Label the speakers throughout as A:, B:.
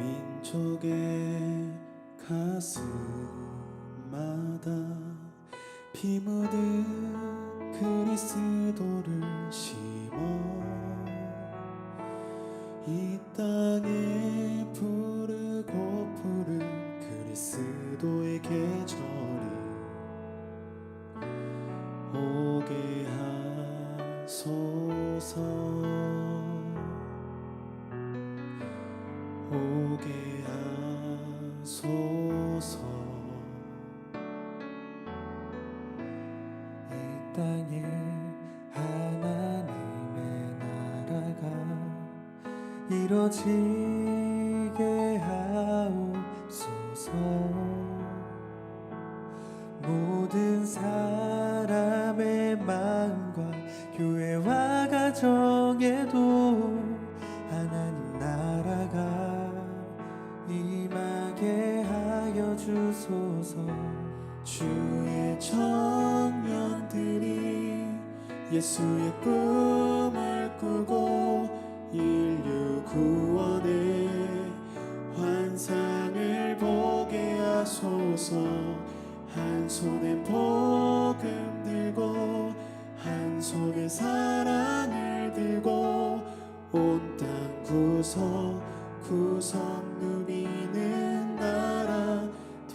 A: 민족의 가슴마다 피 묻은 그리스도를 심어 이 땅에 푸르고 푸른 그리스도의 계절이 오게 하소서. 오게 하소서.
B: 이 땅에 하나님의 나라가 이뤄지게 하옵소서. 모든 사람의 마음과 교회와 가정에도 하나님 나라가 임하게 하여 주소서.
A: 주의 청년들이 예수의 꿈을 꾸고 인류 구원의 환상을 보게 하소서. 한 손에 복음 들고 한 손에 사랑을 들고 온 땅 구석구석 누비는 나라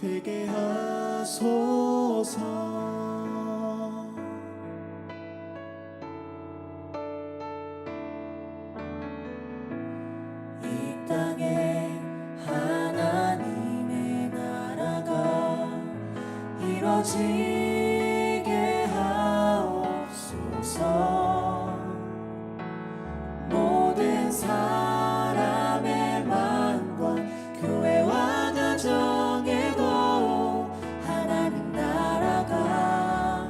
A: 되게 하소서.
C: 이 땅에 하나님의 나라가 이뤄지게 하옵소서. 모든 사람의 마음과 교회와 가정에도 하나님 나라가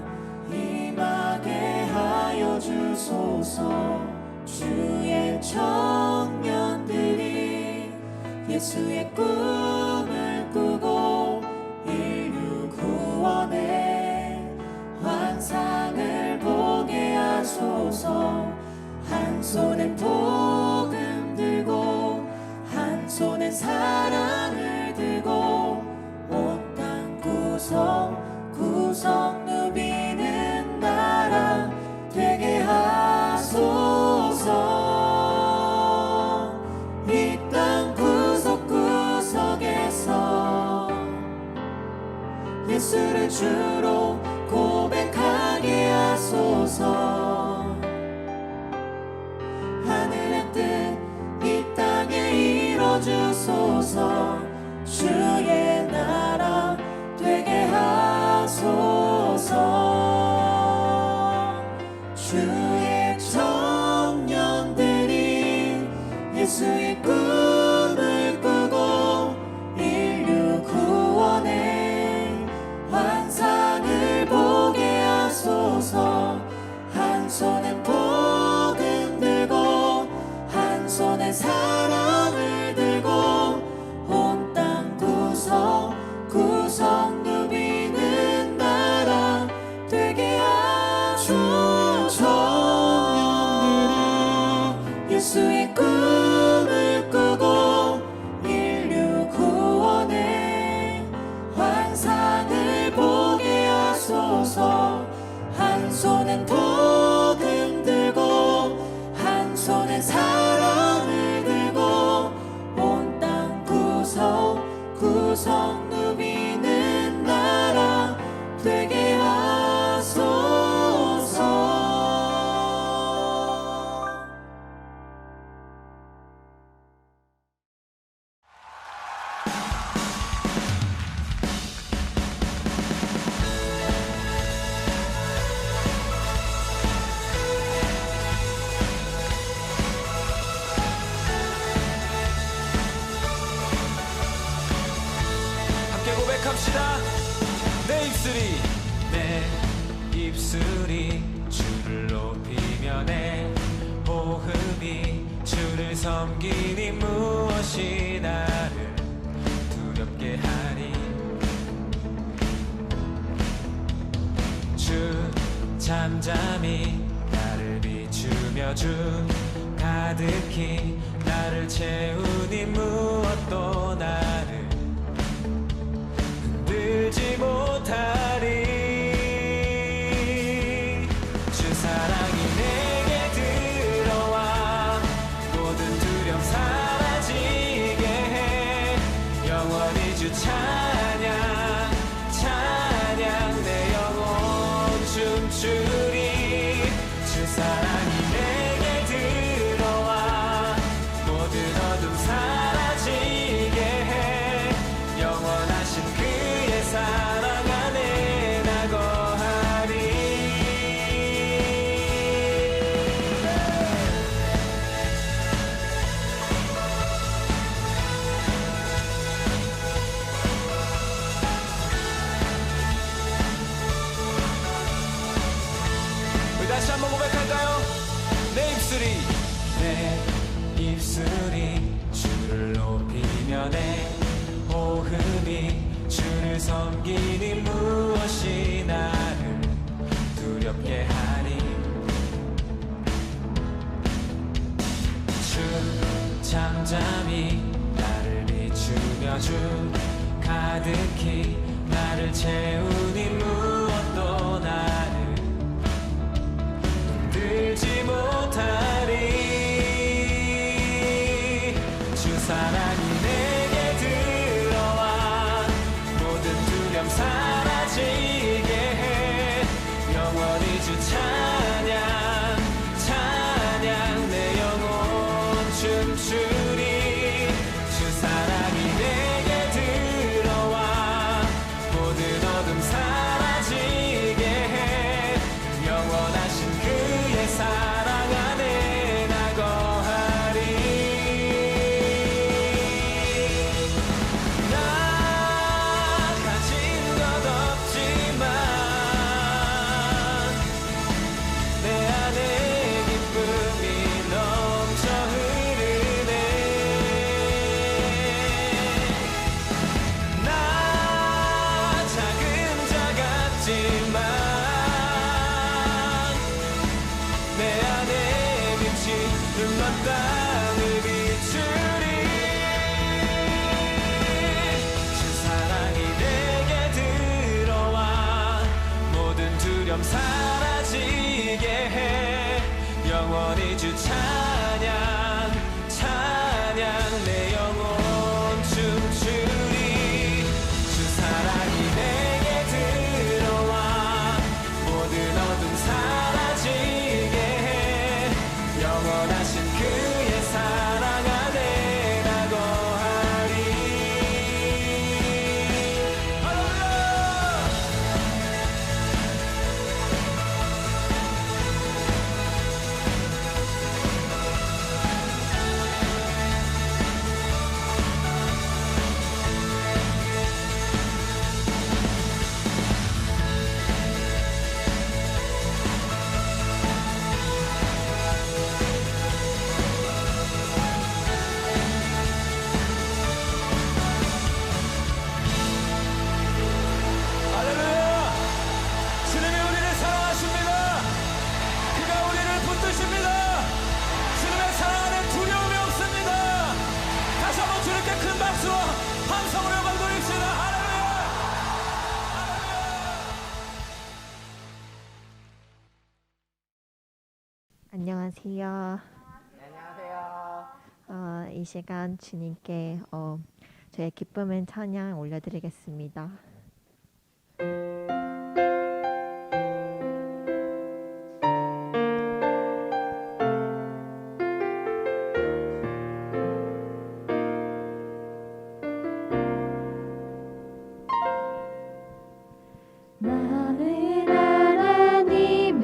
C: 임하게 하여 주소서. 주의 청년들이 예수의 꿈을 꾸고 인류 구원의 환상을 보게 하소서. 한 손에 복음 들고 한 손에 사랑을 들고 온 땅 구석구석 누비는 나라 되게 하소서. 이 땅 구석구석에서 예수를 주로 고백하게 하소서. 하늘의 뜻 이 땅에 이뤄주소서. 주의 나라 되게 하소서. 주의 청년들이 예수의 꿈을 꾸고 인류 구원의 환상을 보게 하소서. 한 손에 복음 들고 한 손에 사랑을 들고 온 땅 구석구석 누비는 나라 되게 하소서. 청년들이 예수의 꿈을 꾸고 인류 구원의 환상을 보게 하소서. 한 손엔 복음 들고 한 손에 사랑을 들고 온 땅 구석구석 누비는 나라 되게 하소서.
D: 고백합시다. 내 입술이 주를 높이며 내 호흡이 주를 섬기니 무엇이 나를 두렵게 하리. 주 잠잠히 나를 비추며 주 가득히 나를 채우니 무엇도 주 찬양 찬양 내 영혼 춤추리 주 사랑이 내게 들어와 모든 어둠 사라지게 해 영원하신 그의 사랑 안에 나 거하리 우리 다시 한번 고백할까요? 내 입술이 주를 높이며 내 호흡이 주를 섬기니 무엇이 나를 두렵게 하리 주 잠잠히 나를 비추며 주 가득히 나를 채우니 무엇도 나를 들지 못하리 주 사랑이 내게 들어와 모든 두려움 사라지게 해 영원히 주 찬양 찬양 내 영혼 춤추리 주 사랑이 내게 들어와 모든 어둠 사라지게 해 영원하신 그의 사랑 안에 나 거하리 나 가진 것 없지만 내 안에 기쁨이 넘쳐 흐르네 나 작은 자 같지만 내 안에 빛이 눈먼 땅을 비추리 주 사랑이 내게 들어와 모든 두려움 사라지게 해 영원히 주 찬양 찬양 내 영혼 춤추리 주 사랑이 내게 들어와 모든 어둠 사라지게 해 영원하신 그의 사랑 안에 나 거하리 할렐루야 할렐루야 주님이 우리를 사랑하십니다 그가 우리를 붙드십니다 주님의 사랑 안에 두려움이 없습니다 다시 한번 주님께 큰 박수와 함성으로 영광 돌립시다 할렐루야
E: 안녕하세요. 이 시간 주님께 저의 기쁨은 찬양 올려드리겠습니다.
C: 나는 하나님을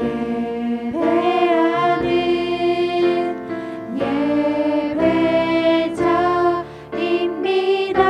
C: 예배하는 예배자입니다.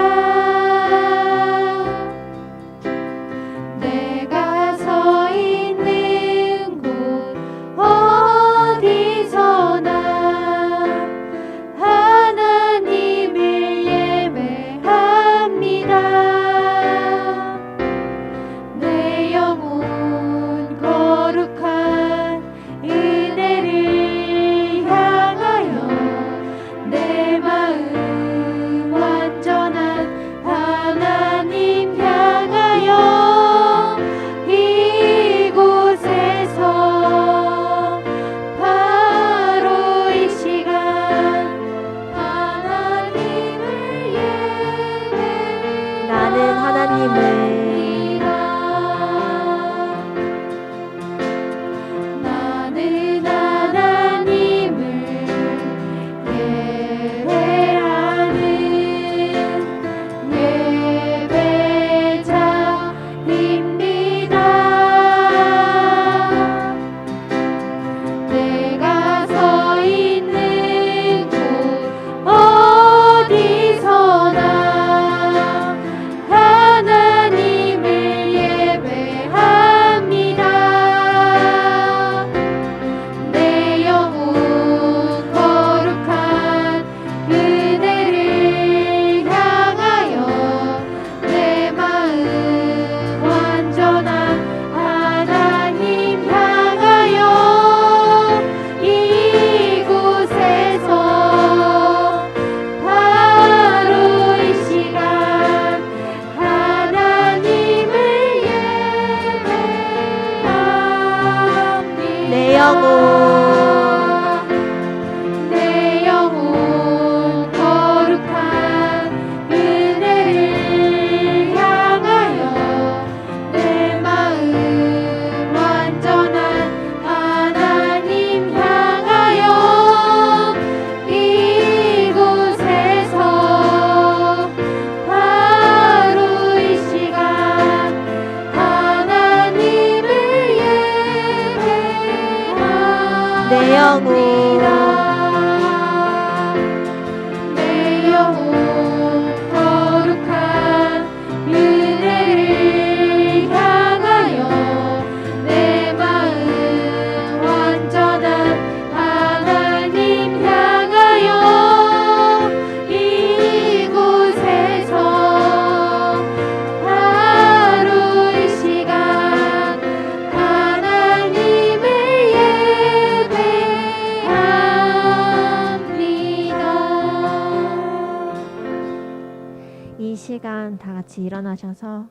E: 시간 다 같이 일어나셔서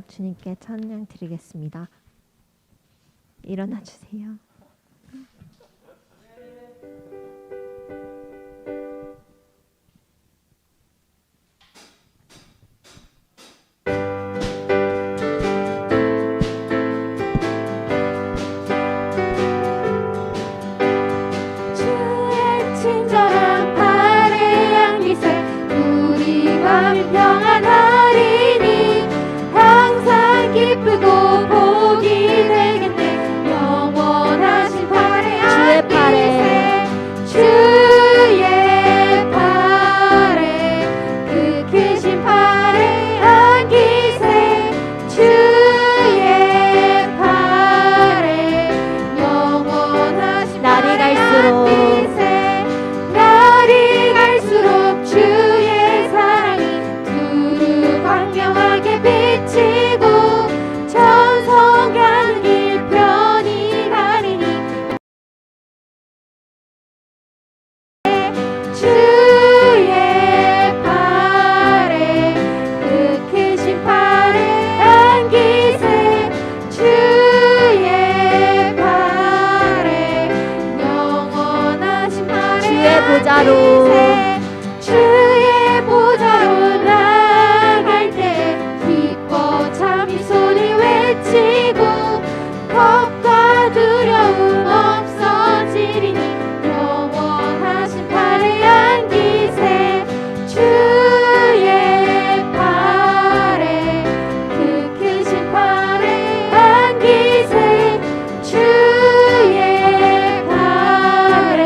E: 주님께 찬양 드리겠습니다. 일어나 주세요.
C: 주의 친절한 발의 향기세 우리 마음이 평안하리니 항상 기쁘고 복이 되겠네. 영원하신 발의 향기세 주의 발에 그 크신 발의 향기세 주의 발에 영원하신
E: 날이 갈수록
C: 날이 갈수록 주의 사랑이 두루 광명하게 비치고 천성 가는 길 편히 가리니 주의 발에 그 크신 발의 향기세 주의 발에 영원하신 발의
E: 주의 보좌로
C: 주의 보좌로 나갈 때 기뻐 참이 소리 외치고 겁과 두려움 없어지리니 영원하신 발의 향기세 주의 발에 그 크신 발의 향기세 주의 발에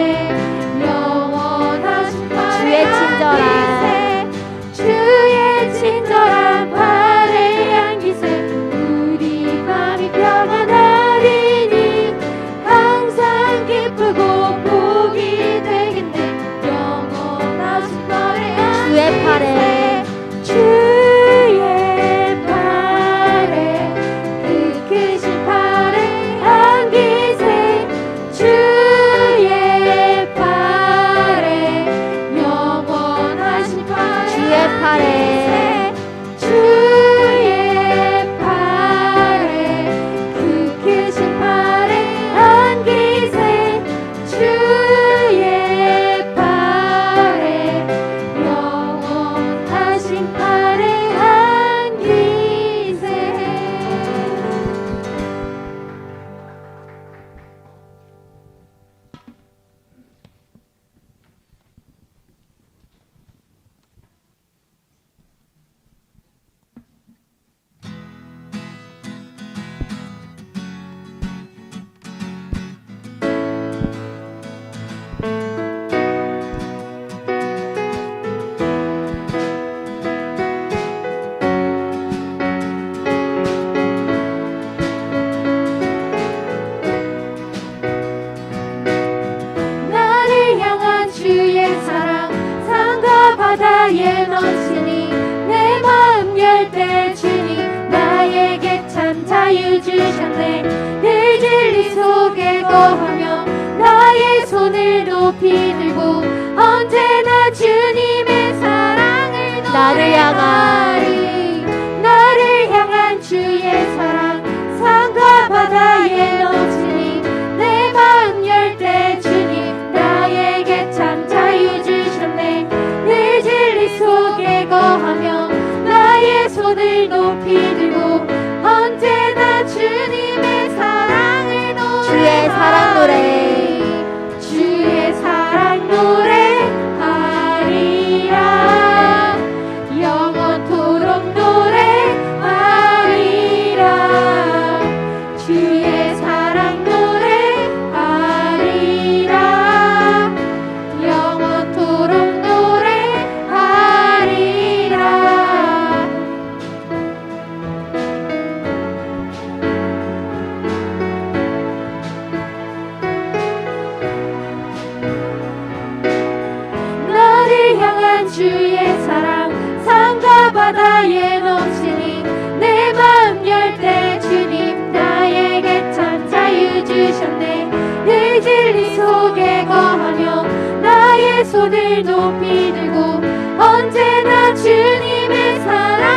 C: 영원하신 발의 주의 친절한 발의 향기세 우리 마음이 평안하리니 항상 기쁘고 복이 되겠네. 영원하신 발의
E: 주의 팔에
C: 주의 발에 그 크신 발의 향기세 주의 발에 영원하신 발의
E: 주의 팔에
C: 주의 발에 그 크신 발의 향기세 주의 발에 영원하신 발의 향기세. 나를 향한 주의 사랑 산과 바다에 넘치니 내 마음 열 때 주님 나에게 참 자유 주셨네. 늘 진리 속에 거하며 나의 손을 높이 들고 언제나 주님의 사랑을
E: 나를
C: 노래하리. 나를 향한 주의 사랑 산과 바다에 넘치니 내 마음 열 때 주님 나에게 참 자유 주셨네. 늘 진리 속에 거하며 나의 손을 높이 들고 언제나 주님의 사랑을 노래하리.
E: 주의 사랑 노래
C: 주의 사랑 노래하리라. 영원토록 노래하리라. 주의 사랑 노래하리라. 영원토록 노래하리라. 나를 향한 주의 사랑 산과 바다에 넘치니 내 마음 열 때 주님 나에게 참 자유 주셨네. 늘 진리 속에 거하며 나의 손을 높이 들고 언제나 주님의 사랑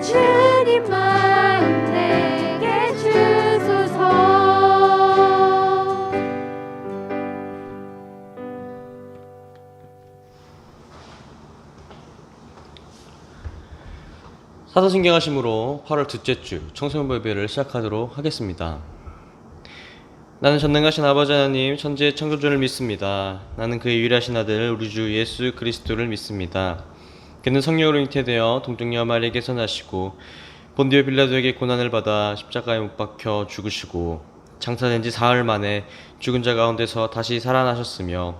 C: 주님 마음 내게 주소서.
F: 사도신경하심으로 8월 둘째 주 청소년부 예배를 시작하도록 하겠습니다. 나는 전능하신 아버지 하나님 천지의 창조주를 믿습니다. 나는 그의 유일하신 아들 우리 주 예수 그리스도를 믿습니다. 그는 성령으로 잉태되어 동정녀 마리에게서 나시고 본디오 빌라도에게 고난을 받아 십자가에 못 박혀 죽으시고 장사된 지 사흘 만에 죽은 자 가운데서 다시 살아나셨으며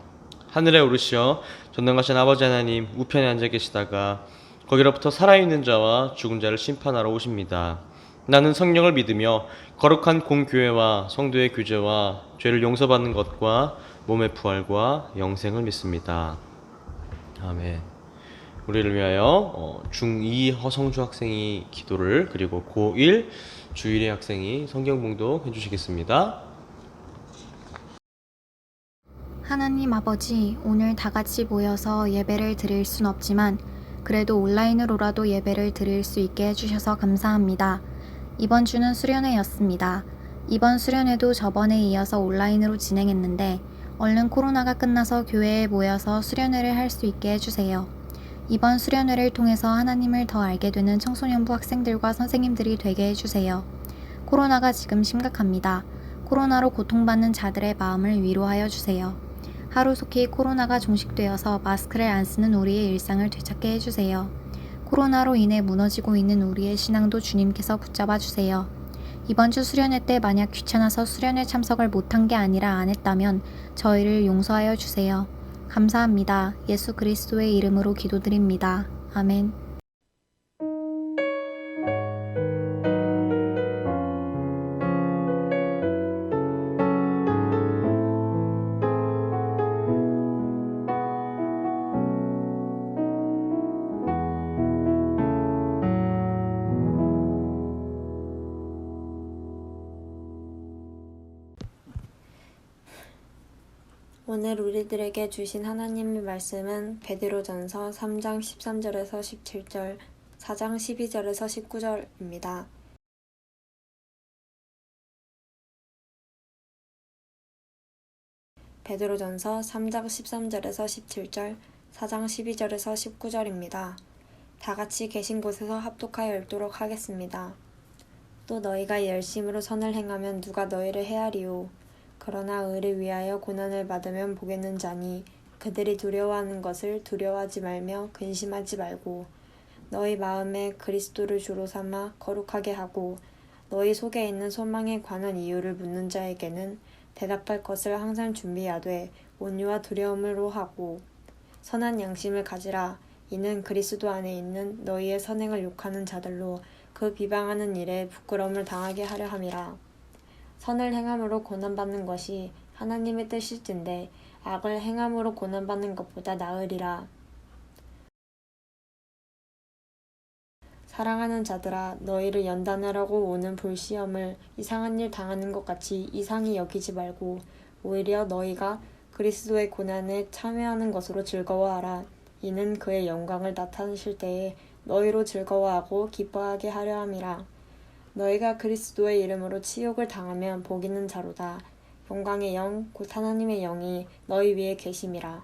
F: 하늘에 오르시어 전능하신 아버지 하나님 우편에 앉아 계시다가 거기로부터 살아있는 자와 죽은 자를 심판하러 오십니다. 나는 성령을 믿으며 거룩한 공교회와 성도의 교제와 죄를 용서받는 것과 몸의 부활과 영생을 믿습니다. 아멘. 우리를 위하여 중2 허성주 학생이 기도를, 그리고 고1 주일의 학생이 성경봉독 해주시겠습니다.
G: 하나님 아버지, 오늘 다 같이 모여서 예배를 드릴 순 없지만 그래도 온라인으로라도 예배를 드릴 수 있게 해주셔서 감사합니다. 이번 주는 수련회였습니다. 이번 수련회도 저번에 이어서 온라인으로 진행했는데 얼른 코로나가 끝나서 교회에 모여서 수련회를 할 수 있게 해주세요. 이번 수련회를 통해서 하나님을 더 알게 되는 청소년부 학생들과 선생님들이 되게 해주세요. 코로나가 지금 심각합니다. 코로나로 고통받는 자들의 마음을 위로하여 주세요. 하루속히 코로나가 종식되어서 마스크를 안 쓰는 우리의 일상을 되찾게 해주세요. 코로나로 인해 무너지고 있는 우리의 신앙도 주님께서 붙잡아 주세요. 이번 주 수련회 때 만약 귀찮아서 수련회 참석을 못한 게 아니라 안 했다면 저희를 용서하여 주세요. 감사합니다. 예수 그리스도의 이름으로 기도드립니다. 아멘.
H: 오늘 우리들에게 주신 하나님의 말씀은 베드로전서 3장 13절에서 17절, 4장 12절에서 19절입니다. 베드로전서 3장 13절에서 17절, 4장 12절에서 19절입니다. 다 같이 계신 곳에서 합독하여 읽도록 하겠습니다. 또 너희가 열심으로 선을 행하면 누가 너희를 헤아리요. 그러나 의를 위하여 고난을 받으면 복있는 자니 그들이 두려워하는 것을 두려워하지 말며 근심하지 말고 너희 마음에 그리스도를 주로 삼아 거룩하게 하고 너희 속에 있는 소망에 관한 이유를 묻는 자에게는 대답할 것을 항상 준비하되 온유와 두려움으로 하고 선한 양심을 가지라. 이는 그리스도 안에 있는 너희의 선행을 욕하는 자들로 그 비방하는 일에 부끄러움을 당하게 하려 함이라. 선을 행함으로 고난받는 것이 하나님의 뜻일진데 악을 행함으로 고난받는 것보다 나으리라. 사랑하는 자들아, 너희를 연단하려고 오는 불시험을 이상한 일 당하는 것 같이 이상히 여기지 말고 오히려 너희가 그리스도의 고난에 참여하는 것으로 즐거워하라. 이는 그의 영광을 나타내실 때에 너희로 즐거워하고 기뻐하게 하려 함이라. 너희가 그리스도의 이름으로 치욕을 당하면 복 있는 자로다. 영광의 영, 곧 하나님의 영이 너희 위에 계심이라.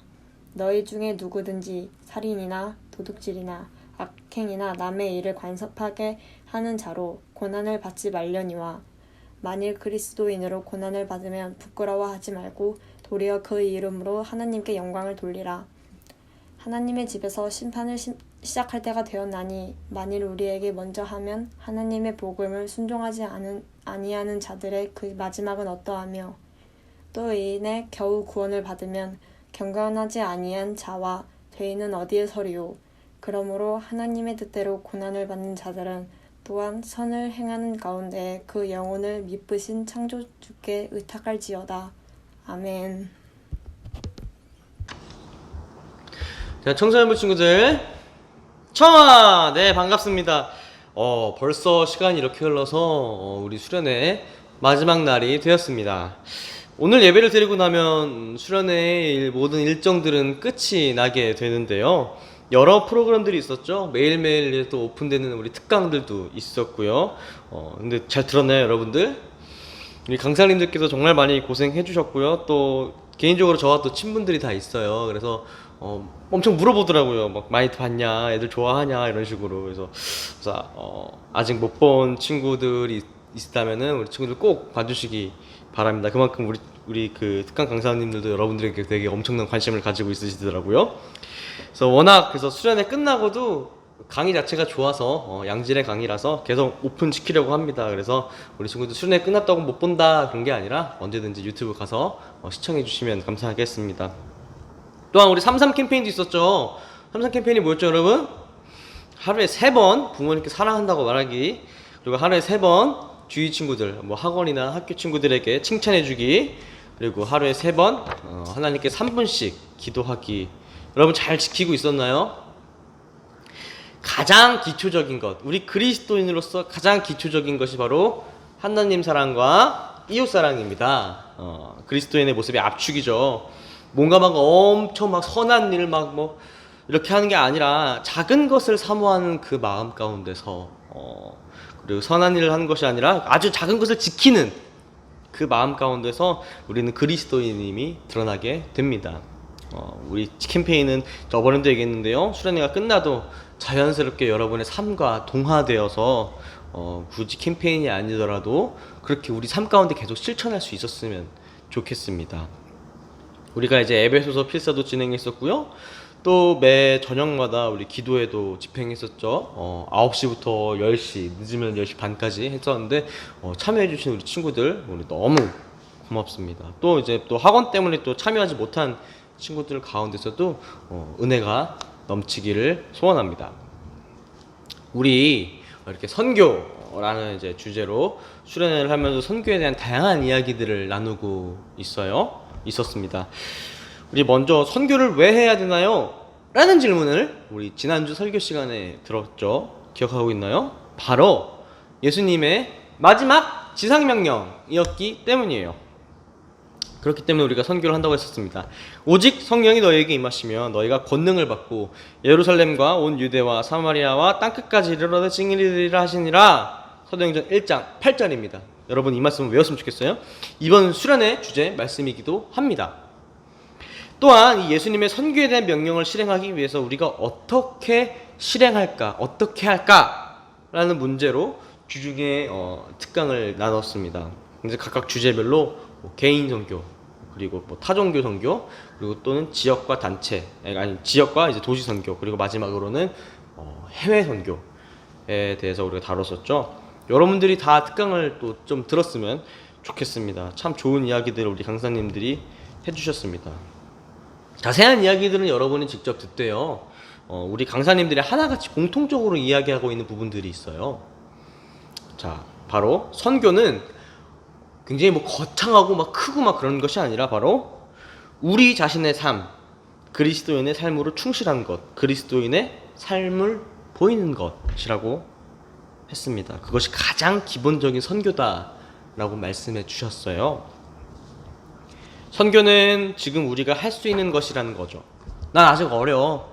H: 너희 중에 누구든지 살인이나 도둑질이나 악행이나 남의 일을 간섭하게 하는 자로 고난을 받지 말려니와 만일 그리스도인으로 고난을 받으면 부끄러워하지 말고 도리어 그 이름으로 하나님께 영광을 돌리라. 하나님의 집에서 심판을 시작할 때가 되었나니 만일 우리에게 먼저 하면 하나님의 복음을 순종하지 아니하는 자들의 그 마지막은 어떠하며 또 의인의 겨우 구원을 받으면 경건하지 아니한 자와 죄인은 어디에 서리요. 그러므로 하나님의 뜻대로 고난을 받는 자들은 또한 선을 행하는 가운데 그 영혼을 미쁘신 창조주께 의탁할지어다. 아멘.
F: 자, 청소년부 친구들 청아! 네, 반갑습니다. 벌써 시간이 이렇게 흘러서 우리 수련회 마지막 날이 되었습니다. 오늘 예배를 드리고 나면 수련회의 모든 일정들은 끝이 나게 되는데요. 여러 프로그램들이 있었죠. 매일매일 또 오픈되는 우리 특강들도 있었고요. 근데 잘 들었나요, 여러분들? 우리 강사님들께서 정말 많이 고생해 주셨고요. 또 개인적으로 저와 또 친분들이 다 있어요. 그래서 엄청 물어보더라고요. 막 많이 봤냐, 애들 좋아하냐 이런 식으로. 그래서 아직 못 본 친구들이 있다면은 우리 친구들 꼭 봐주시기 바랍니다. 그만큼 우리 그 특강 강사님들도 여러분들에게 되게 엄청난 관심을 가지고 있으시더라고요. 그래서 워낙 그래서 수련회 끝나고도 강의 자체가 좋아서 양질의 강의라서 계속 오픈 시키려고 합니다. 그래서 우리 친구들 수련회 끝났다고 못 본다 그런 게 아니라 언제든지 유튜브 가서 시청해 주시면 감사하겠습니다. 또한 우리 33 캠페인도 있었죠. 33 캠페인이 뭐였죠, 여러분? 하루에 3번 부모님께 사랑한다고 말하기, 그리고 하루에 3번 주위 친구들, 뭐 학원이나 학교 친구들에게 칭찬해 주기, 그리고 하루에 3번 하나님께 3분씩 기도하기. 여러분 잘 지키고 있었나요? 가장 기초적인 것, 우리 그리스도인으로서 가장 기초적인 것이 바로 하나님 사랑과 이웃 사랑입니다. 그리스도인의 모습의 압축이죠. 뭔가 막 엄청 막 선한 일 막 뭐 이렇게 하는 게 아니라 작은 것을 사모하는 그 마음 가운데서 그리고 선한 일을 하는 것이 아니라 아주 작은 것을 지키는 그 마음 가운데서 우리는 그리스도인임이 드러나게 됩니다. 우리 캠페인은 저번에도 얘기했는데요. 수련회가 끝나도 자연스럽게 여러분의 삶과 동화되어서 굳이 캠페인이 아니더라도 그렇게 우리 삶 가운데 계속 실천할 수 있었으면 좋겠습니다. 우리가 이제 에베소서 필사도 진행했었고요. 또 매 저녁마다 우리 기도회도 집행했었죠. 9시부터 10시, 늦으면 10시 반까지 했었는데 참여해주신 우리 친구들 우리 너무 고맙습니다. 또 이제 또 학원 때문에 또 참여하지 못한 친구들 가운데서도 은혜가 넘치기를 소원합니다. 우리 이렇게 선교라는 이제 주제로 수련회를 하면서 선교에 대한 다양한 이야기들을 나누고 있었습니다. 우리 먼저 선교를 왜 해야 되나요? 라는 질문을 우리 지난주 설교 시간에 들었죠. 기억하고 있나요? 바로 예수님의 마지막 지상명령이었기 때문이에요. 그렇기 때문에 우리가 선교를 한다고 했었습니다. 오직 성령이 너희에게 임하시면 너희가 권능을 받고 예루살렘과 온 유대와 사마리아와 땅끝까지 이르러 증인이리라 하시니라. 사도행전 1장 8절입니다. 여러분 이 말씀을 외웠으면 좋겠어요. 이번 수련의 주제 말씀이기도 합니다. 또한 이 예수님의 선교에 대한 명령을 실행하기 위해서 우리가 어떻게 실행할까, 어떻게 할까 라는 문제로 주중에 특강을 나눴습니다. 이제 각각 주제별로 개인 선교, 그리고 타종교 선교, 그리고 또는 지역과 단체, 아니 지역과 이제 도시 선교, 그리고 마지막으로는 해외 선교에 대해서 우리가 다뤘었죠. 여러분들이 다 특강을 또 좀 들었으면 좋겠습니다. 참 좋은 이야기들을 우리 강사님들이 해주셨습니다. 자세한 이야기들은 여러분이 직접 듣대요. 우리 강사님들이 하나같이 공통적으로 이야기하고 있는 부분들이 있어요. 자, 바로 선교는 굉장히 거창하고 막 크고 막 그런 것이 아니라 바로 우리 자신의 삶, 그리스도인의 삶으로 충실한 것, 그리스도인의 삶을 보이는 것이라고 했습니다. 그것이 가장 기본적인 선교다라고 말씀해 주셨어요. 선교는 지금 우리가 할 수 있는 것이라는 거죠. 난 아직 어려.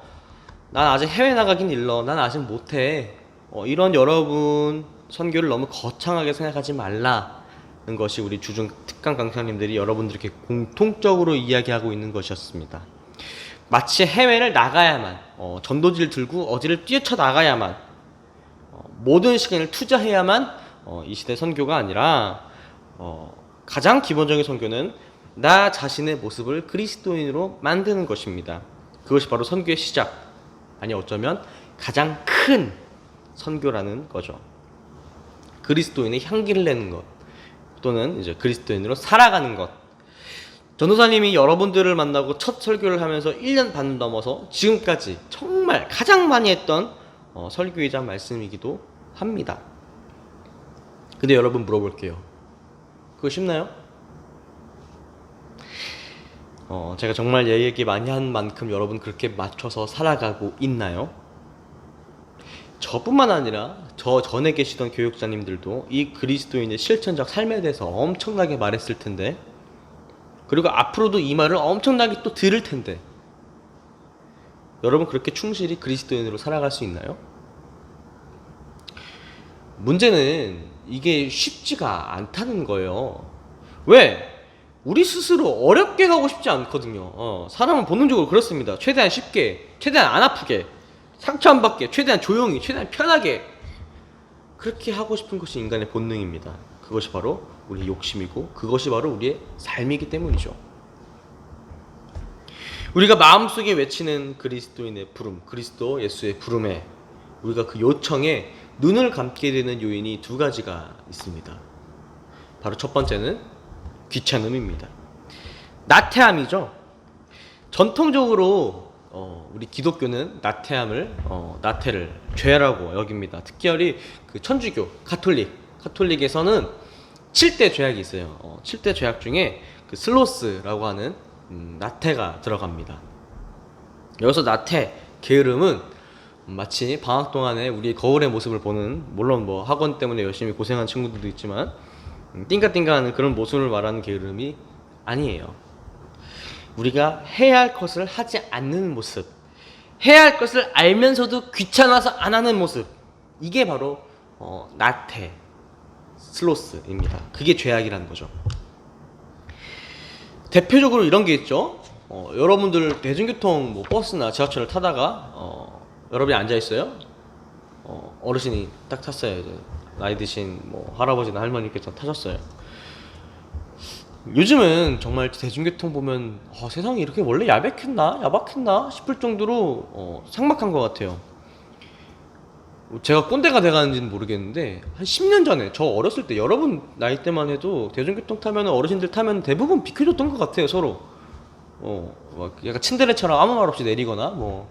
F: 난 아직 해외 나가긴 일러. 난 아직 못해. 이런 여러분 선교를 너무 거창하게 생각하지 말라는 것이 우리 주중 특강 강사님들이 여러분들께 공통적으로 이야기하고 있는 것이었습니다. 마치 해외를 나가야만, 전도지를 들고 어디를 뛰쳐 나가야만, 모든 시간을 투자해야만 이 시대 선교가 아니라 가장 기본적인 선교는 나 자신의 모습을 그리스도인으로 만드는 것입니다. 그것이 바로 선교의 시작, 아니 어쩌면 가장 큰 선교라는 거죠. 그리스도인의 향기를 내는 것, 또는 이제 그리스도인으로 살아가는 것. 전도사님이 여러분들을 만나고 첫 설교를 하면서 1년 반 넘어서 지금까지 정말 가장 많이 했던 설교이자 말씀이기도 합니다. 근데 여러분 물어볼게요. 그거 쉽나요? 제가 정말 얘기 많이 한 만큼 여러분 그렇게 맞춰서 살아가고 있나요? 저뿐만 아니라 저 전에 계시던 교육자님들도 이 그리스도인의 실천적 삶에 대해서 엄청나게 말했을 텐데, 그리고 앞으로도 이 말을 엄청나게 또 들을 텐데, 여러분 그렇게 충실히 그리스도인으로 살아갈 수 있나요? 문제는 이게 쉽지가 않다는 거예요. 왜? 우리 스스로 어렵게 가고 싶지 않거든요. 사람은 본능적으로 그렇습니다. 최대한 쉽게, 최대한 안 아프게, 상처 안 받게, 최대한 조용히, 최대한 편하게 그렇게 하고 싶은 것이 인간의 본능입니다. 그것이 바로 우리의 욕심이고 그것이 바로 우리의 삶이기 때문이죠. 우리가 마음속에 외치는 그리스도인의 부름, 그리스도 예수의 부름에 우리가 그 요청에 눈을 감게 되는 요인이 두 가지가 있습니다. 바로 첫 번째는 귀찮음입니다. 나태함이죠. 전통적으로 우리 기독교는 나태를 죄라고 여깁니다. 특별히 그 천주교, 카톨릭에서는 7대 죄악이 있어요. 7대 죄악 중에 그 슬로스라고 하는 나태가 들어갑니다. 여기서 나태, 게으름은 마치 방학 동안에 우리의 거울의 모습을 보는, 물론 뭐 학원 때문에 열심히 고생한 친구들도 있지만 띵까띵까하는 그런 모습을 말하는 게으름이 아니에요. 우리가 해야 할 것을 하지 않는 모습, 해야 할 것을 알면서도 귀찮아서 안 하는 모습, 이게 바로 나태, 슬로스입니다. 그게 죄악이라는 거죠. 대표적으로 이런 게 있죠. 여러분들 대중교통 뭐 버스나 지하철을 타다가 여러분이 앉아 있어요. 어르신이 딱 탔어요. 이제 나이 드신 뭐 할아버지나 할머니께서 타셨어요. 요즘은 정말 대중교통 보면 세상이 이렇게 원래 야박했나 싶을 정도로 삭막한 것 같아요. 제가 꼰대가 돼가는지는 모르겠는데 한 10년 전에 저 어렸을 때 여러분 나이 때만 해도 대중교통 타면 어르신들 타면 대부분 비켜줬던 것 같아요. 서로 막 약간 친데레처럼 아무 말 없이 내리거나 뭐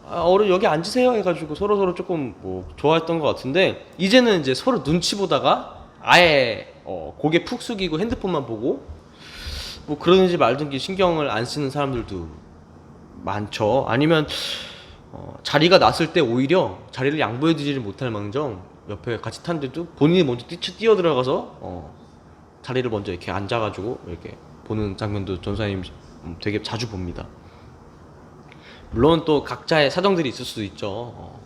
F: 어른 여기 앉으세요 해가지고 서로 조금 뭐 좋아했던 것 같은데 이제는 이제 서로 눈치 보다가 아예 고개 푹 숙이고 핸드폰만 보고 뭐 그러는지 말든지 신경을 안 쓰는 사람들도 많죠. 아니면 자리가 났을 때 오히려 자리를 양보해주지를 못할 망정 옆에 같이 탄데도 본인이 먼저 뛰어들어가서 자리를 먼저 이렇게 앉아가지고 이렇게 보는 장면도 전사님 되게 자주 봅니다. 물론 또 각자의 사정들이 있을 수도 있죠.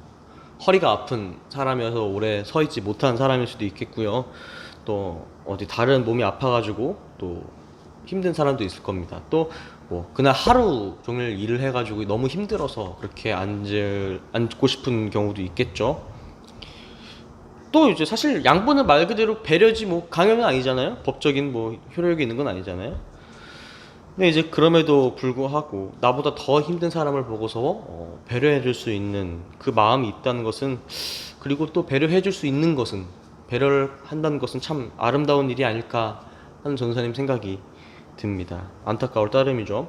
F: 허리가 아픈 사람이어서 오래 서 있지 못한 사람일 수도 있겠고요. 또 어디 다른 몸이 아파가지고 또 힘든 사람도 있을 겁니다. 또 뭐 그날 하루 종일 일을 해가지고 너무 힘들어서 그렇게 앉고 싶은 경우도 있겠죠. 또 이제 사실 양보는 말 그대로 배려지 뭐 강요는 아니잖아요. 법적인 뭐 효력이 있는 건 아니잖아요. 근데 이제 그럼에도 불구하고 나보다 더 힘든 사람을 보고서 배려해줄 수 있는 그 마음이 있다는 것은, 그리고 또 배려해줄 수 있는 것은, 배려를 한다는 것은 참 아름다운 일이 아닐까 하는 전사님 생각이 듭니다. 안타까울 따름이죠.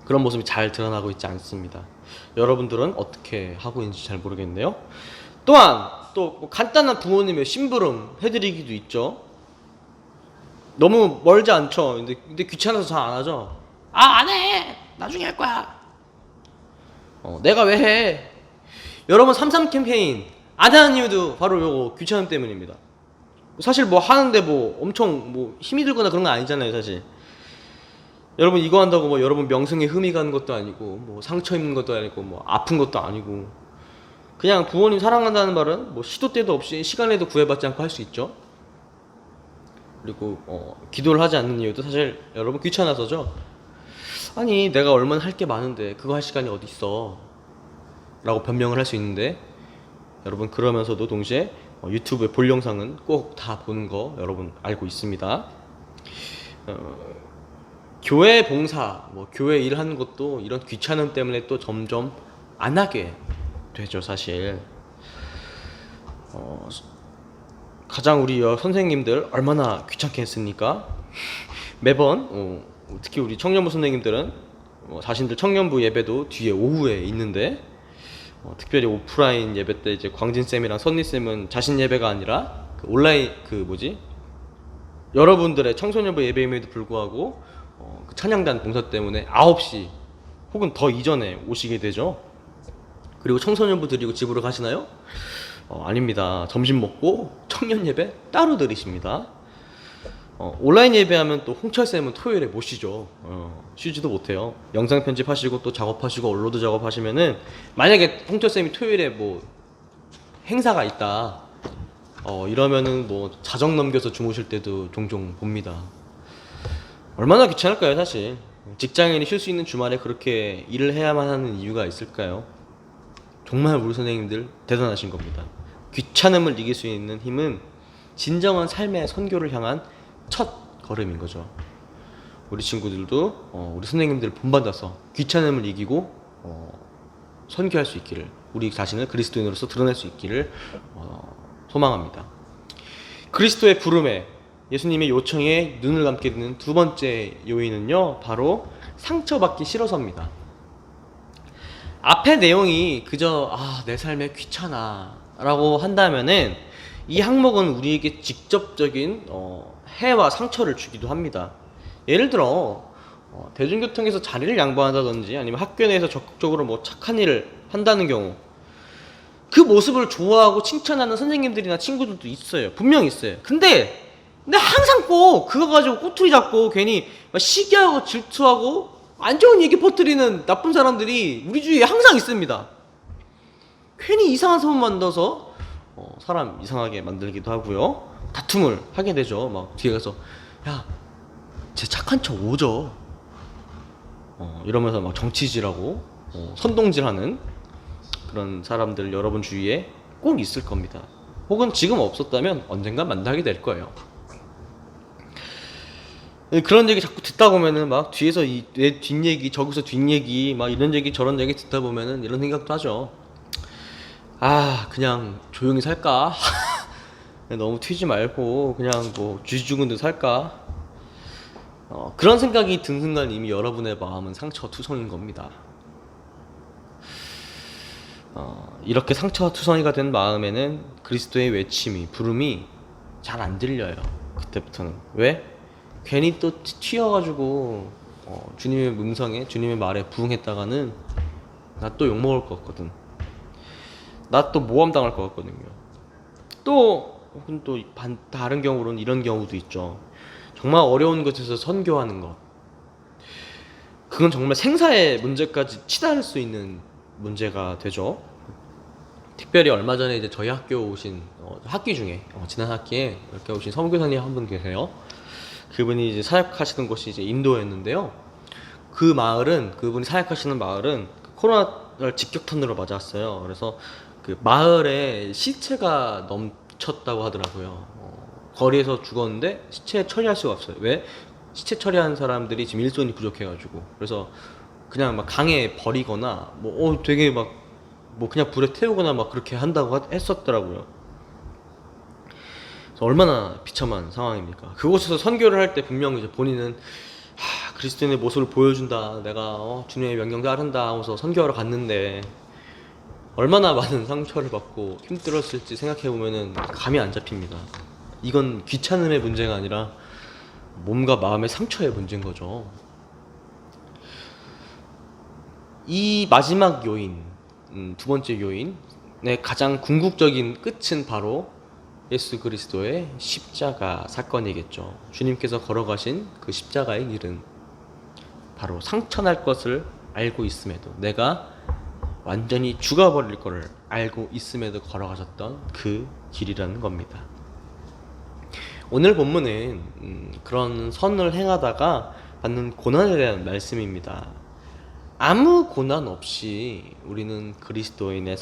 F: 그런 모습이 잘 드러나고 있지 않습니다. 여러분들은 어떻게 하고 있는지 잘 모르겠네요. 또한 또 간단한 부모님의 심부름 해드리기도 있죠. 너무 멀지 않죠. 근데 귀찮아서 잘 안 하죠. 안 해. 나중에 할 거야. 내가 왜 해? 여러분 33 캠페인 안 하는 이유도 바로 요거 귀찮음 때문입니다. 사실 뭐 하는데 뭐 엄청 뭐 힘이 들거나 그런 건 아니잖아요, 사실. 여러분 이거 한다고 뭐 여러분 명성에 흠이 가는 것도 아니고 뭐 상처 입는 것도 아니고 뭐 아픈 것도 아니고, 그냥 부모님 사랑한다는 말은 뭐 시도 때도 없이 시간에도 구애받지 않고 할 수 있죠. 그리고 기도를 하지 않는 이유도 사실 여러분 귀찮아서죠. 아니 내가 얼마나 할 게 많은데 그거 할 시간이 어디 있어 라고 변명을 할 수 있는데, 여러분 그러면서도 동시에 유튜브에 볼 영상은 꼭 다 보는 거 여러분 알고 있습니다. 교회 봉사, 뭐 교회 일하는 것도 이런 귀찮음 때문에 또 점점 안 하게 되죠, 사실. 가장 우리 선생님들 얼마나 귀찮게 했습니까? 매번 특히 우리 청년부 선생님들은 자신들 청년부 예배도 뒤에 오후에 있는데, 특별히 오프라인 예배 때 이제 광진쌤이랑 선리쌤은 자신 예배가 아니라 그 온라인 여러분들의 청소년부 예배임에도 불구하고 그 찬양단 봉사 때문에 9시 혹은 더 이전에 오시게 되죠. 그리고 청소년부 드리고 집으로 가시나요? 아닙니다. 점심 먹고 청년 예배 따로 드리십니다. 온라인 예배하면 또 홍철쌤은 토요일에 못 쉬죠. 쉬지도 못해요. 영상 편집하시고 또 작업하시고 업로드 작업하시면은 만약에 홍철쌤이 토요일에 뭐 행사가 있다 이러면은 뭐 자정 넘겨서 주무실 때도 종종 봅니다. 얼마나 귀찮을까요, 사실. 직장인이 쉴 수 있는 주말에 그렇게 일을 해야만 하는 이유가 있을까요? 정말 우리 선생님들 대단하신 겁니다. 귀찮음을 이길 수 있는 힘은 진정한 삶의 선교를 향한 첫 걸음인 거죠. 우리 친구들도 우리 선생님들 본받아서 귀찮음을 이기고 선교할 수 있기를, 우리 자신을 그리스도인으로서 드러낼 수 있기를 소망합니다. 그리스도의 부름에, 예수님의 요청에 눈을 감게 되는 두 번째 요인은요, 바로 상처받기 싫어서입니다. 앞의 내용이 그저 내 삶에 귀찮아 라고 한다면은 이 항목은 우리에게 직접적인 해와 상처를 주기도 합니다. 예를 들어 대중교통에서 자리를 양보한다든지 아니면 학교 내에서 적극적으로 뭐 착한 일을 한다는 경우, 그 모습을 좋아하고 칭찬하는 선생님들이나 친구들도 있어요. 분명히 있어요. 근데 항상 꼭 그거 가지고 꼬투리 잡고 괜히 막 시기하고 질투하고 안 좋은 얘기 퍼뜨리는 나쁜 사람들이 우리 주위에 항상 있습니다. 괜히 이상한 소문 만들어서 사람 이상하게 만들기도 하고요. 다툼을 하게 되죠. 막 뒤에 가서 야, 쟤 착한 척 오죠. 이러면서 막 정치질하고 선동질하는 그런 사람들 여러분 주위에 꼭 있을 겁니다. 혹은 지금 없었다면 언젠간 만나게 될 거예요. 그런 얘기 자꾸 듣다 보면은 막 뒤에서 내 뒷얘기, 저기서 뒷얘기, 막 이런 얘기 저런 얘기 듣다 보면은 이런 생각도 하죠. 그냥 조용히 살까? 너무 튀지 말고 그냥 뭐 쥐 죽은 듯 살까? 그런 생각이 든 순간 이미 여러분의 마음은 상처투성인 겁니다. 이렇게 상처투성이가 된 마음에는 그리스도의 외침이, 부름이 잘 안 들려요. 그때부터는. 왜? 괜히 또 튀어가지고 주님의 음성에, 주님의 말에 부응했다가는 나 또 욕먹을 것 같거든. 나 또 모함당할 것 같거든요. 혹은 또 다른 경우로는 이런 경우도 있죠. 정말 어려운 곳에서 선교하는 것, 그건 정말 생사의 문제까지 치달을 수 있는 문제가 되죠. 특별히 얼마 전에 이제 저희 학교 오신 학기 중에 지난 학기에 이렇게 오신 선교사님 한 분 계세요. 그분이 이제 사역하시던 곳이 이제 인도였는데요. 그분이 사역하시는 마을은 코로나를 직격탄으로 맞았어요. 그래서 그 마을에 시체가 넘쳤다고 하더라고요. 거리에서 죽었는데 시체 처리할 수가 없어요. 왜? 시체 처리하는 사람들이 지금 일손이 부족해가지고. 그래서 그냥 막 강에 버리거나 되게 막 그냥 불에 태우거나 막 그렇게 한다고 했었더라고요. 그래서 얼마나 비참한 상황입니까? 그곳에서 선교를 할 때 분명히 이제 본인은 그리스도인의 모습을 보여준다, 내가 주님의 명령 따른다 하고서 선교하러 갔는데 얼마나 많은 상처를 받고 힘들었을지 생각해보면은 감이 안 잡힙니다. 이건 귀찮음의 문제가 아니라 몸과 마음의 상처의 문제인 거죠. 이 마지막 요인, 두 번째 요인의 가장 궁극적인 끝은 바로 예수 그리스도의 십자가 사건이겠죠. 주님께서 걸어가신 그 십자가의 길은 바로 상처날 것을 알고 있음에도, 내가 완전히 죽어버릴 것을 알고 있음에도 걸어가셨던 그 길이라는 겁니다. 오늘 본문은 그런 선을 행하다가 받는 고난에 대한 말씀입니다. 아무 고난 없이 우리는 그리스도인의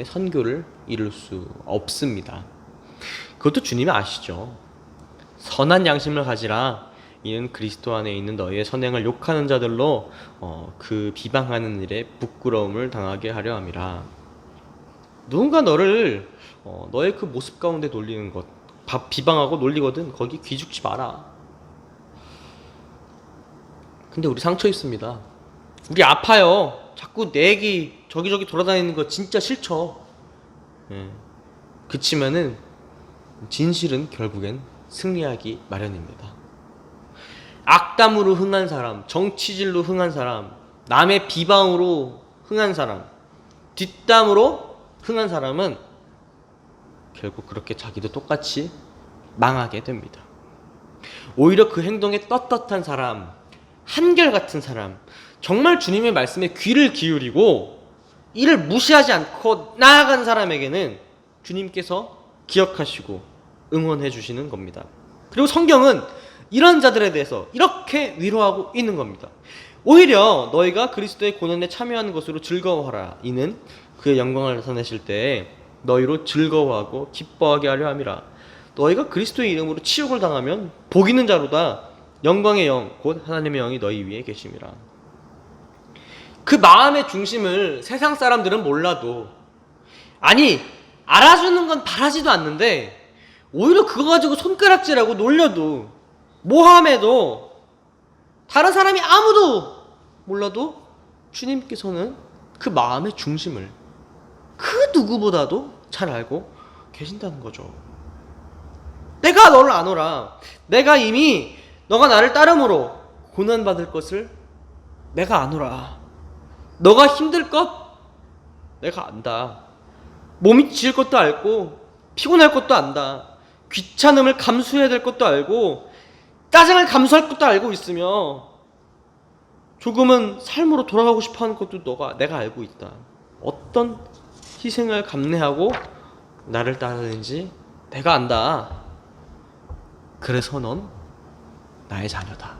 F: 선교를 이룰 수 없습니다. 그것도 주님이 아시죠. 선한 양심을 가지라. 이는 그리스도 안에 있는 너희의 선행을 욕하는 자들로 그 비방하는 일에 부끄러움을 당하게 하려 함이라. 누군가 너를 너의 그 모습 가운데 놀리는 것, 비방하고 놀리거든 거기 기죽지 마라. 근데 우리 상처 있습니다. 우리 아파요. 자꾸 내 얘기 저기저기 돌아다니는 거 진짜 싫죠. 그치만은 진실은 결국엔 승리하기 마련입니다. 악담으로 흥한 사람, 정치질로 흥한 사람, 남의 비방으로 흥한 사람, 뒷담으로 흥한 사람은 결국 그렇게 자기도 똑같이 망하게 됩니다. 오히려 그 행동에 떳떳한 사람, 한결같은 사람, 정말 주님의 말씀에 귀를 기울이고 이를 무시하지 않고 나아가는 사람에게는 주님께서 기억하시고 응원해 주시는 겁니다. 그리고 성경은 이런 자들에 대해서 이렇게 위로하고 있는 겁니다. 오히려 너희가 그리스도의 고난에 참여하는 것으로 즐거워하라. 이는 그의 영광을 나타내실 때에 너희로 즐거워하고 기뻐하게 하려 함이라. 너희가 그리스도의 이름으로 치욕을 당하면 복 있는 자로다. 영광의 영 곧 하나님의 영이 너희 위에 계심이라. 그 마음의 중심을 세상 사람들은 몰라도, 아니 알아주는 건 바라지도 않는데 오히려 그거 가지고 손가락질하고 놀려도 모함해도 다른 사람이 아무도 몰라도 주님께서는 그 마음의 중심을 그 누구보다도 잘 알고 계신다는 거죠. 내가 너를 아노라. 내가 이미 너가 나를 따름으로 고난받을 것을 내가 아노라. 너가 힘들 것 내가 안다. 몸이 지칠 것도 알고 피곤할 것도 안다. 귀찮음을 감수해야 될 것도 알고 짜증을 감수할 것도 알고 있으며 조금은 삶으로 돌아가고 싶어하는 것도 내가 알고 있다. 어떤 희생을 감내하고 나를 따르는지 내가 안다. 그래서 넌 나의 자녀다.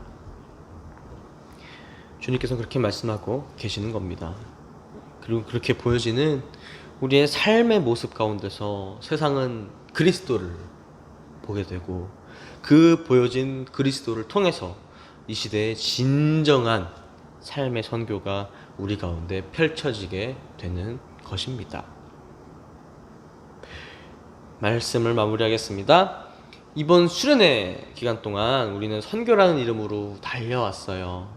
F: 주님께서 그렇게 말씀하고 계시는 겁니다. 그리고 그렇게 보여지는 우리의 삶의 모습 가운데서 세상은 그리스도를 보게 되고 그 보여진 그리스도를 통해서 이 시대의 진정한 삶의 선교가 우리 가운데 펼쳐지게 되는 것입니다. 말씀을 마무리하겠습니다. 이번 수련회 기간 동안 우리는 선교라는 이름으로 달려왔어요.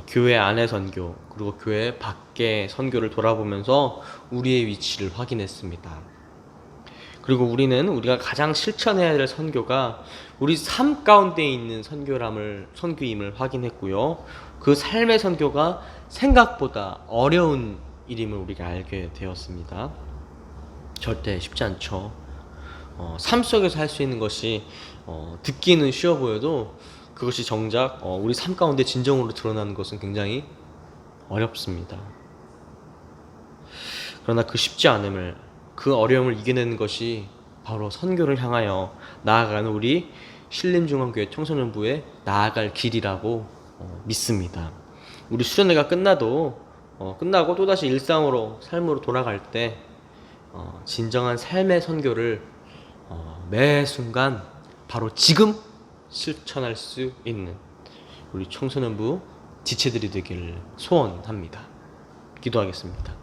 F: 교회 안의 선교, 그리고 교회 밖의 선교를 돌아보면서 우리의 위치를 확인했습니다. 그리고 우리가 가장 실천해야 될 선교가 우리 삶 가운데 있는 선교임을 확인했고요. 그 삶의 선교가 생각보다 어려운 일임을 우리가 알게 되었습니다. 절대 쉽지 않죠. 삶 속에서 할 수 있는 것이 듣기는 쉬워 보여도 그것이 정작 우리 삶 가운데 진정으로 드러나는 것은 굉장히 어렵습니다. 그러나 그 쉽지 않음을, 그 어려움을 이겨내는 것이 바로 선교를 향하여 나아가는 우리 신림중앙교회 청소년부의 나아갈 길이라고 믿습니다. 우리 수련회가 끝나고 또다시 일상으로 삶으로 돌아갈 때 진정한 삶의 선교를 매 순간 바로 지금 실천할 수 있는 우리 청소년부 지체들이 되기를 소원합니다. 기도하겠습니다.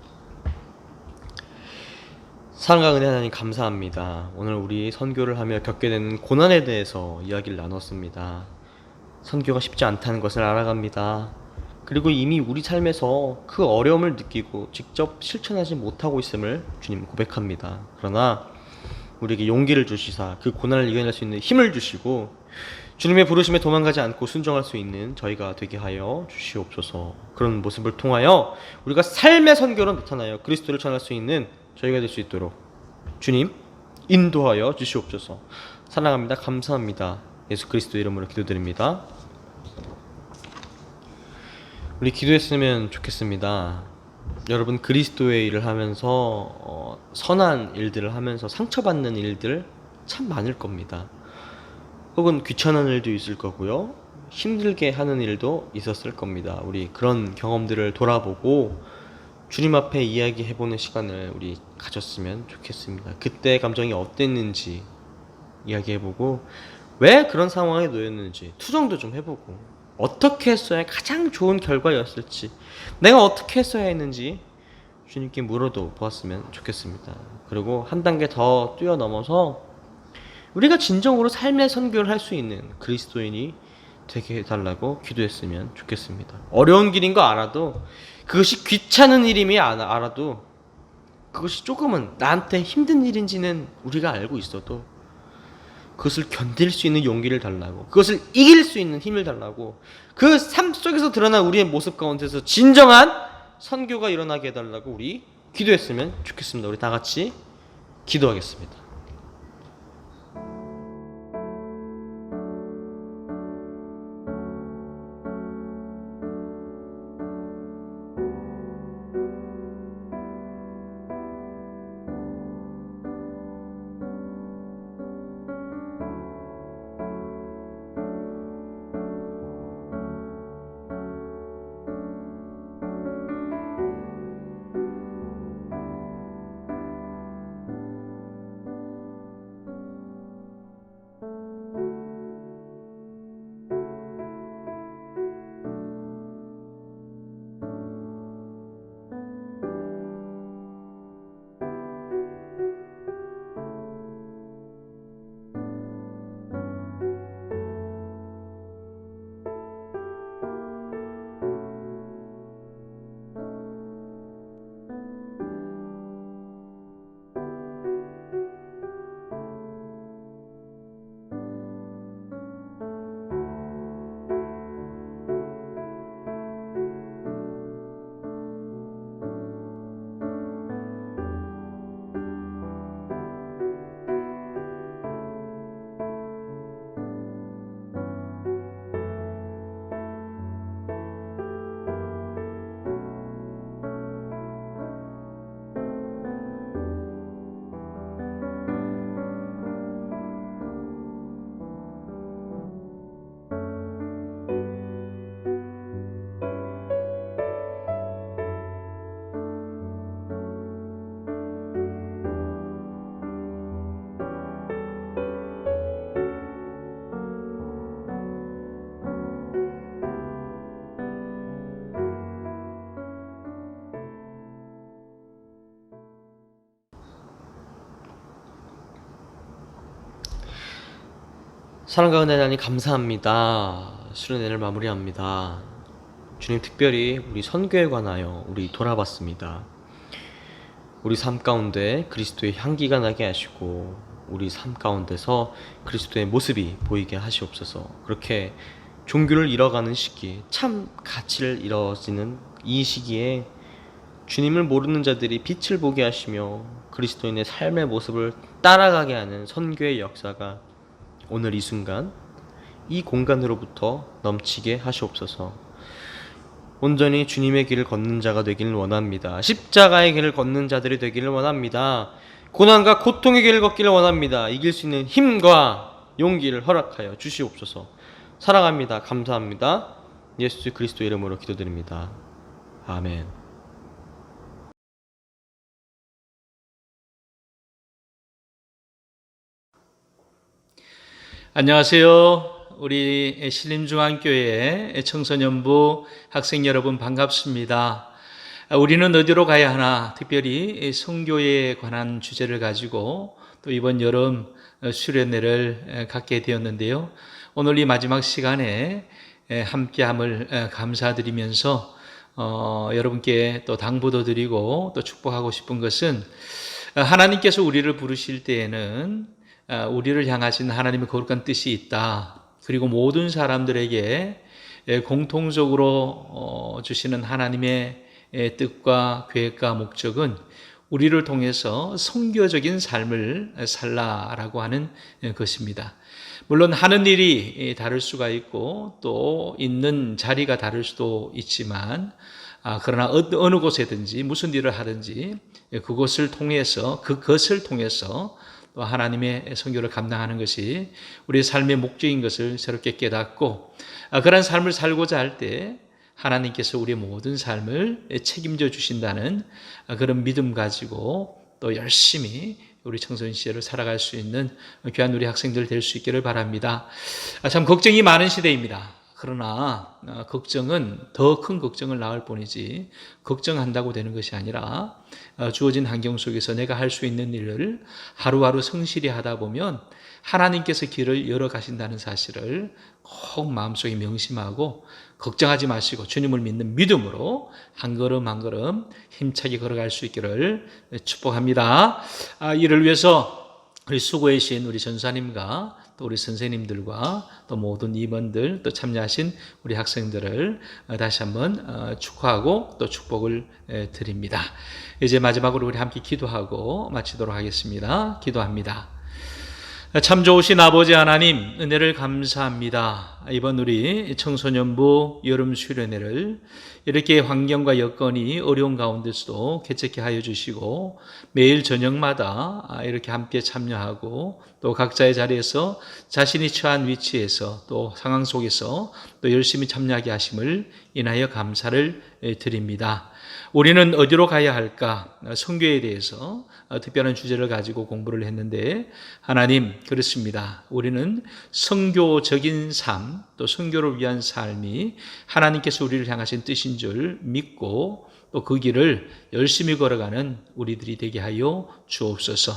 F: 사랑과 은혜 하나님 감사합니다. 오늘 우리 선교를 하며 겪게 되는 고난에 대해서 이야기를 나눴습니다. 선교가 쉽지 않다는 것을 알아갑니다. 그리고 이미 우리 삶에서 그 어려움을 느끼고 직접 실천하지 못하고 있음을 주님 고백합니다. 그러나 우리에게 용기를 주시사 그 고난을 이겨낼 수 있는 힘을 주시고 주님의 부르심에 도망가지 않고 순종할 수 있는 저희가 되게 하여 주시옵소서. 그런 모습을 통하여 우리가 삶의 선교로 나타나여 그리스도를 전할 수 있는 저희가 될 수 있도록 주님 인도하여 주시옵소서. 사랑합니다. 감사합니다. 예수 그리스도 이름으로 기도드립니다. 우리 기도했으면 좋겠습니다. 여러분 그리스도의 일을 하면서 선한 일들을 하면서 상처받는 일들 참 많을 겁니다. 혹은 귀찮은 일도 있을 거고요. 힘들게 하는 일도 있었을 겁니다. 우리 그런 경험들을 돌아보고 주님 앞에 이야기해보는 시간을 우리 가졌으면 좋겠습니다. 그때 감정이 어땠는지 이야기해보고 왜 그런 상황에 놓였는지 투정도 좀 해보고 어떻게 했어야 가장 좋은 결과였을지 내가 어떻게 했어야 했는지 주님께 물어도 보았으면 좋겠습니다. 그리고 한 단계 더 뛰어넘어서 우리가 진정으로 삶의 선교를 할 수 있는 그리스도인이 되게 해달라고 기도했으면 좋겠습니다. 어려운 길인 거 알아도 그것이 귀찮은 일임이 알아도 그것이 조금은 나한테 힘든 일인지는 우리가 알고 있어도 그것을 견딜 수 있는 용기를 달라고, 그것을 이길 수 있는 힘을 달라고, 그 삶 속에서 드러난 우리의 모습 가운데서 진정한 선교가 일어나게 해달라고 우리 기도했으면 좋겠습니다. 우리 다 같이 기도하겠습니다. 사랑과 은혜 하나님 감사합니다. 수련회를 마무리합니다. 주님, 특별히 우리 선교에 관하여 우리 돌아봤습니다. 우리 삶 가운데 그리스도의 향기가 나게 하시고 우리 삶 가운데서 그리스도의 모습이 보이게 하시옵소서. 그렇게 종교를 잃어가는 시기, 참 가치를 잃어지는 이 시기에 주님을 모르는 자들이 빛을 보게 하시며 그리스도인의 삶의 모습을 따라가게 하는 선교의 역사가 오늘 이 순간 이 공간으로부터 넘치게 하시옵소서. 온전히 주님의 길을 걷는 자가 되기를 원합니다. 십자가의 길을 걷는 자들이 되기를 원합니다. 고난과 고통의 길을 걷기를 원합니다. 이길 수 있는 힘과 용기를 허락하여 주시옵소서. 사랑합니다. 감사합니다. 예수 그리스도 이름으로 기도드립니다. 아멘.
I: 안녕하세요. 우리 신림중앙교회 청소년부 학생 여러분 반갑습니다. 우리는 어디로 가야 하나, 특별히 선교에 관한 주제를 가지고 또 이번 여름 수련회를 갖게 되었는데요. 오늘 이 마지막 시간에 함께함을 감사드리면서 여러분께 또 당부도 드리고 또 축복하고 싶은 것은, 하나님께서 우리를 부르실 때에는 우리를 향하신 하나님의 거룩한 뜻이 있다. 그리고 모든 사람들에게 공통적으로 주시는 하나님의 뜻과 계획과 목적은 우리를 통해서 선교적인 삶을 살라라고 하는 것입니다. 물론 하는 일이 다를 수가 있고 또 있는 자리가 다를 수도 있지만, 그러나 어느 곳에든지 무슨 일을 하든지 그것을 통해서 또 하나님의 선교를 감당하는 것이 우리의 삶의 목적인 것을 새롭게 깨닫고, 그런 삶을 살고자 할 때 하나님께서 우리의 모든 삶을 책임져 주신다는 그런 믿음 가지고 또 열심히 우리 청소년 시절을 살아갈 수 있는 귀한 우리 학생들 될 수 있기를 바랍니다. 참 걱정이 많은 시대입니다. 그러나 걱정은 더 큰 걱정을 낳을 뿐이지 걱정한다고 되는 것이 아니라 주어진 환경 속에서 내가 할 수 있는 일을 하루하루 성실히 하다 보면 하나님께서 길을 열어 가신다는 사실을 꼭 마음속에 명심하고 걱정하지 마시고 주님을 믿는 믿음으로 한 걸음 한 걸음 힘차게 걸어갈 수 있기를 축복합니다. 이를 위해서 우리 수고해 주신 우리 전사님과 또 우리 선생님들과 또 모든 임원들, 또 참여하신 우리 학생들을 다시 한번 축하하고 또 축복을 드립니다. 이제 마지막으로 우리 함께 기도하고 마치도록 하겠습니다. 기도합니다. 참 좋으신 아버지 하나님, 은혜를 감사합니다. 이번 우리 청소년부 여름 수련회를 이렇게 환경과 여건이 어려운 가운데서도 개최케 하여 주시고 매일 저녁마다 이렇게 함께 참여하고 또 각자의 자리에서 자신이 처한 위치에서 또 상황 속에서 또 열심히 참여하게 하심을 인하여 감사를 드립니다. 우리는 어디로 가야 할까? 선교에 대해서 특별한 주제를 가지고 공부를 했는데, 하나님, 그렇습니다. 우리는 선교적인 삶, 또 선교를 위한 삶이 하나님께서 우리를 향하신 뜻인 줄 믿고 또 그 길을 열심히 걸어가는 우리들이 되게 하여 주옵소서.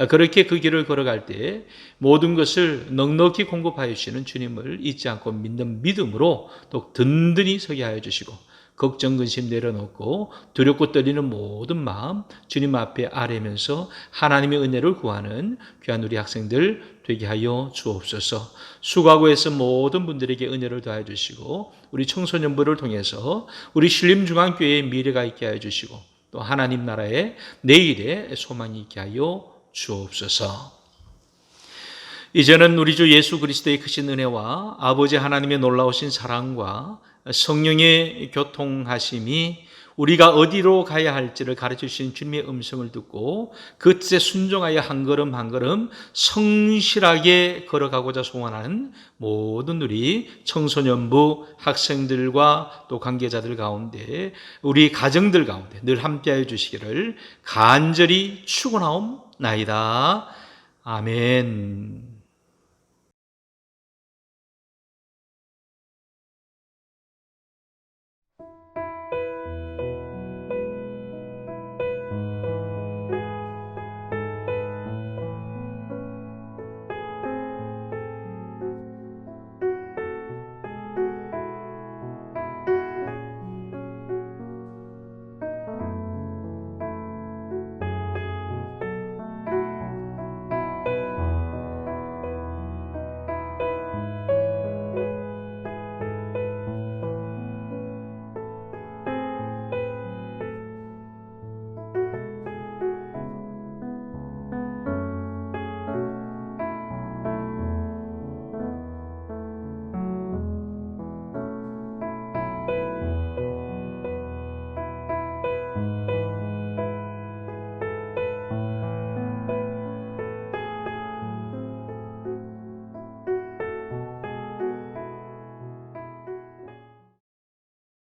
I: 그렇게 그 길을 걸어갈 때 모든 것을 넉넉히 공급하여 주시는 주님을 잊지 않고 믿는 믿음으로 또 든든히 서게 하여 주시고, 걱정 근심 내려놓고 두렵고 떨리는 모든 마음 주님 앞에 아뢰면서 하나님의 은혜를 구하는 귀한 우리 학생들 되게 하여 주옵소서. 수고하고 애쓴 모든 분들에게 은혜를 더하여 주시고 우리 청소년부를 통해서 우리 신림중앙교회의 미래가 있게 하여 주시고 또 하나님 나라의 내일의 소망이 있게 하여 주옵소서. 이제는 우리 주 예수 그리스도의 크신 은혜와 아버지 하나님의 놀라우신 사랑과 성령의 교통하심이 우리가 어디로 가야 할지를 가르쳐 주신 주님의 음성을 듣고 그 뜻에 순종하여 한 걸음 한 걸음 성실하게 걸어가고자 소원하는 모든 우리 청소년부 학생들과 또 관계자들 가운데, 우리 가정들 가운데 늘 함께하여 주시기를 간절히 축원하옵나이다. 아멘.